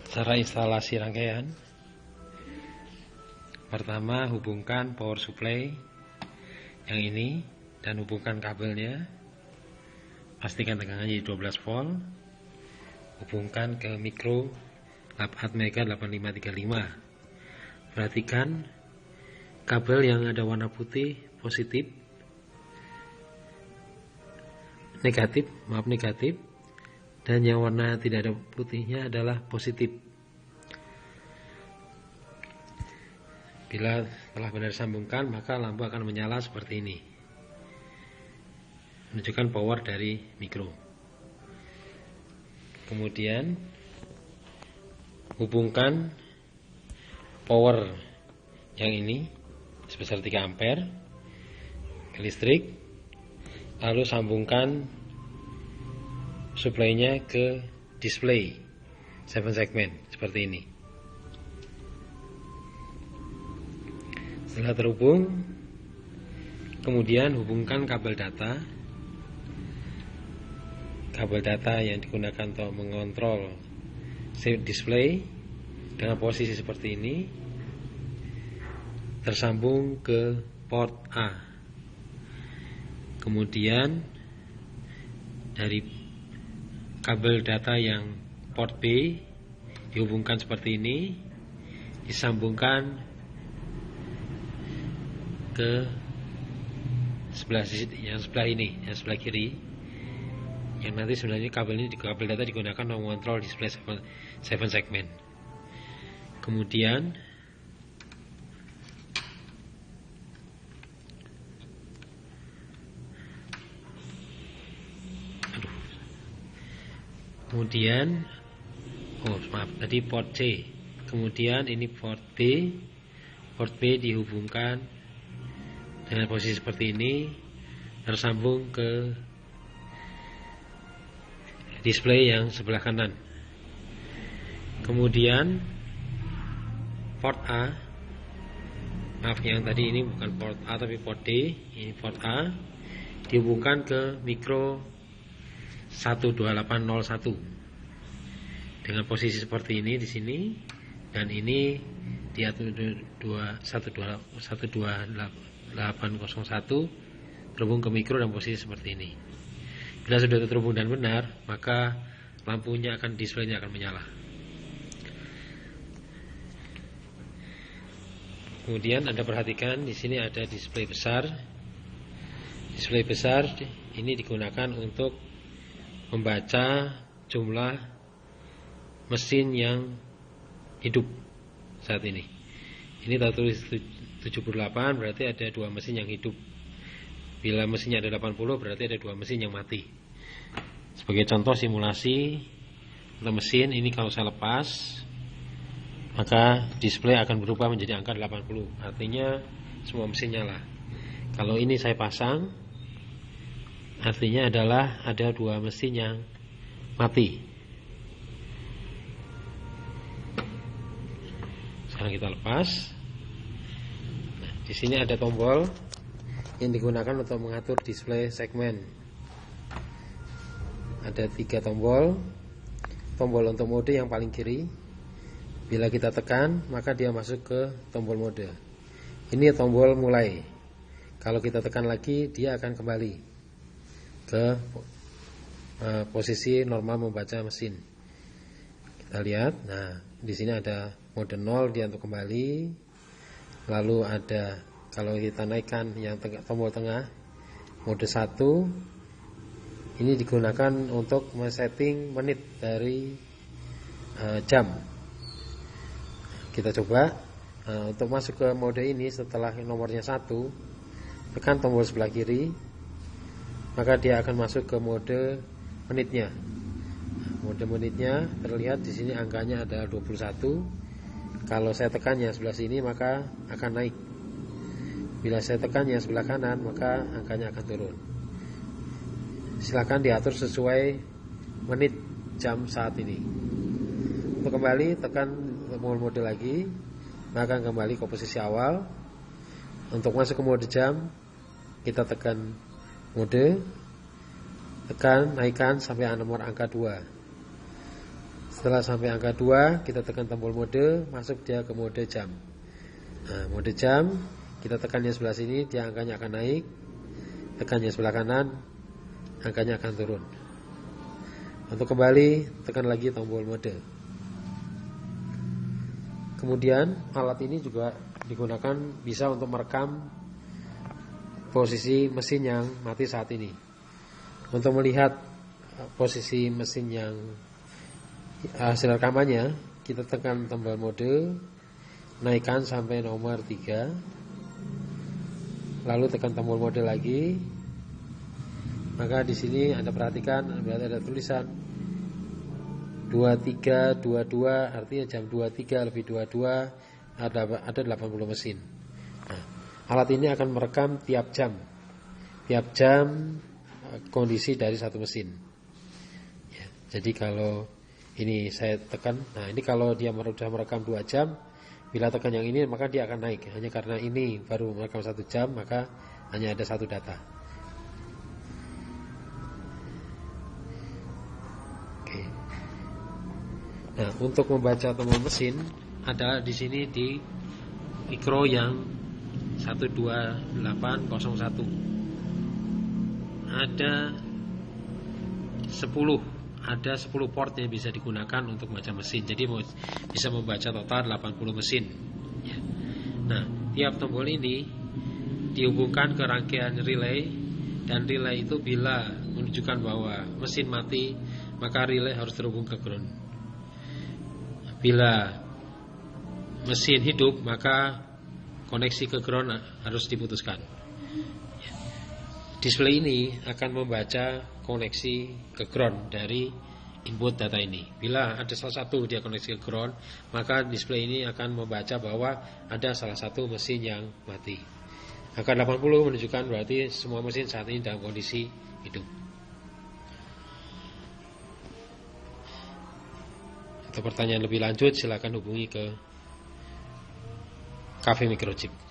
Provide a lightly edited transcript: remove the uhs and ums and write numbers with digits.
Cara instalasi rangkaian. Pertama, hubungkan power supply yang ini dan hubungkan kabelnya. Pastikan tegangannya 12 volt. Hubungkan ke mikro Atmega 8535. Perhatikan kabel yang ada warna putih positif, negatif, dan yang warna tidak ada putihnya adalah positif. Bila telah benar disambungkan, maka lampu akan menyala seperti ini, menunjukkan power dari mikro. Kemudian hubungkan power yang ini sebesar 3 ampere ke listrik, lalu sambungkan supply-nya ke display 7 segmen seperti ini. Setelah terhubung, kemudian hubungkan kabel data yang digunakan untuk mengontrol display dengan posisi seperti ini, tersambung ke port A. Kemudian dari kabel data yang port B dihubungkan seperti ini, disambungkan ke sebelah ini, yang sebelah kiri, yang nanti sebenarnya kabel data digunakan untuk mengontrol display 7 segmen. Kemudian tadi port C. Kemudian ini port B. Port B dihubungkan dengan posisi seperti ini, tersambung ke display yang sebelah kanan. Kemudian port A, yang tadi ini bukan port A tapi port D, ini port A, dihubungkan ke mikro 12801 dengan posisi seperti ini di sini, dan ini di 12801 terhubung ke mikro dan posisi seperti ini. Bila sudah terhubung dan benar, maka displaynya akan menyala. Kemudian Anda perhatikan di sini ada display besar. Display besar ini digunakan untuk membaca jumlah mesin yang hidup saat ini. Ini tertulis 78, berarti ada 2 mesin yang hidup. Bila mesinnya ada 80, berarti ada 2 mesin yang mati. Sebagai contoh simulasi untuk mesin ini, kalau saya lepas, maka display akan berubah menjadi angka 80. Artinya semua mesin nyala. Kalau ini saya pasang, artinya adalah ada 2 mesin yang mati. Sekarang kita lepas. Nah, di sini ada tombol yang digunakan untuk mengatur display segmen. Ada 3 tombol. Tombol untuk mode yang paling kiri, bila kita tekan maka dia masuk ke tombol mode. Ini tombol mulai. Kalau kita tekan lagi, dia akan kembali ke posisi normal membaca mesin. Kita lihat. Nah, di sini ada mode 0, dia untuk kembali. Lalu ada, kalau kita naikkan yang tombol tengah, mode 1, ini digunakan untuk men-setting menit dari jam. Kita coba untuk masuk ke mode ini. Setelah nomornya 1, tekan tombol sebelah kiri, maka dia akan masuk ke mode menitnya. Mode menitnya terlihat di sini, angkanya adalah 21. Kalau saya tekan yang sebelah sini, maka akan naik. Bila saya tekan yang sebelah kanan, maka angkanya akan turun. Silakan diatur sesuai menit jam saat ini. Untuk kembali, tekan tombol mode lagi, maka kembali ke posisi awal. Untuk masuk ke mode jam, kita tekan mode, naikkan sampai nomor angka 2. Setelah sampai angka 2, kita tekan tombol mode, masuk dia ke mode jam. Nah, mode jam, kita tekan yang sebelah sini, dia angkanya akan naik. Tekan yang sebelah kanan, angkanya akan turun. Untuk kembali, tekan lagi tombol mode. Kemudian alat ini juga digunakan bisa untuk merekam posisi mesin yang mati saat ini. Untuk melihat posisi mesin yang hasil rekamannya, kita tekan tombol mode, naikkan sampai nomor 3, lalu tekan tombol mode lagi. Maka di sini Anda perhatikan ada tulisan 2322, artinya jam 23 lebih 22 ada 80 mesin. Nah, alat ini akan merekam tiap jam kondisi dari satu mesin. Ya, jadi kalau ini saya tekan, nah ini kalau dia sudah merekam 2 jam, bila tekan yang ini maka dia akan naik. Hanya karena ini baru merekam 1 jam, maka hanya ada 1 data. Oke. Nah, untuk membaca tombol mesin ada di sini di mikro yang 12801. Ada 10 port yang bisa digunakan untuk membaca mesin. Jadi bisa membaca total 80 mesin. Ya. Nah, tiap tombol ini dihubungkan ke rangkaian relay, dan relay itu bila menunjukkan bahwa mesin mati, maka relay harus terhubung ke ground. Bila mesin hidup, maka koneksi ke ground harus diputuskan. Display ini akan membaca koneksi ke ground dari input data ini. Bila ada salah satu dia koneksi ke ground, maka display ini akan membaca bahwa ada salah satu mesin yang mati. Angka 80 menunjukkan berarti semua mesin saat ini dalam kondisi hidup. Untuk pertanyaan lebih lanjut silakan hubungi ke Cafe Microchip.